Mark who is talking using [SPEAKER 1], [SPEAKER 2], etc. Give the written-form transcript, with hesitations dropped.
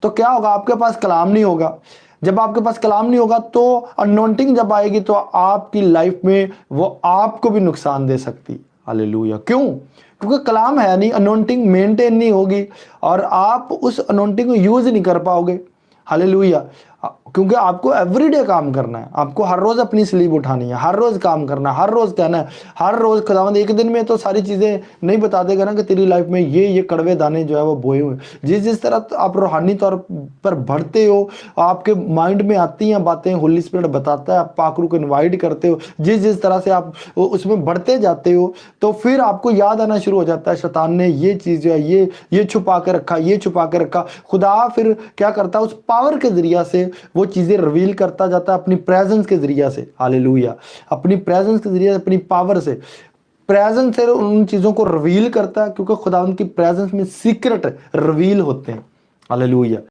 [SPEAKER 1] तो क्या होगा, आपके पास कलाम नहीं होगा। जब आपके पास कलाम नहीं होगा तो अनोइंटिंग जब आएगी तो आपकी लाइफ में वो आपको भी नुकसान दे सकती। हालेलुया। क्यों? क्योंकि कलाम है नहीं, अनोइंटिंग मेंटेन नहीं होगी और आप उस अनोइंटिंग को यूज नहीं कर पाओगे। हालेलुया। क्योंकि आपको एवरीडे काम करना है, आपको हर रोज अपनी स्लीप उठानी है, हर रोज काम करना है, हर रोज कहना है, हर रोज खुदावंद एक दिन में तो सारी चीजें नहीं बता देगा ना कि तेरी लाइफ में ये कड़वे दाने जो है वो बोए हुए। जिस तरह तो आप रूहानी तौर पर बढ़ते हो, आपके माइंड में आती हैं बातें, होली स्पिरिट बताता है, आप पाखरू को इनवाइट करते हो, जिस तरह से आप उसमें बढ़ते जाते हो तो फिर आपको याद आना शुरू हो जाता है शैतान ने ये चीज जो है ये छुपा के रखा, ये छुपा के रखा। खुदा फिर क्या करता है, उस पावर के जरिया से वो चीजें रिवील करता जाता है, अपनी प्रेजेंस के जरिया से। हालेलुया। अपनी प्रेजेंस के जरिए, अपनी पावर से, प्रेजेंस से उन चीजों को रिवील करता है, क्योंकि खुदा उनकी प्रेजेंस में सीक्रेट रिवील होते हैं। हालेलुया।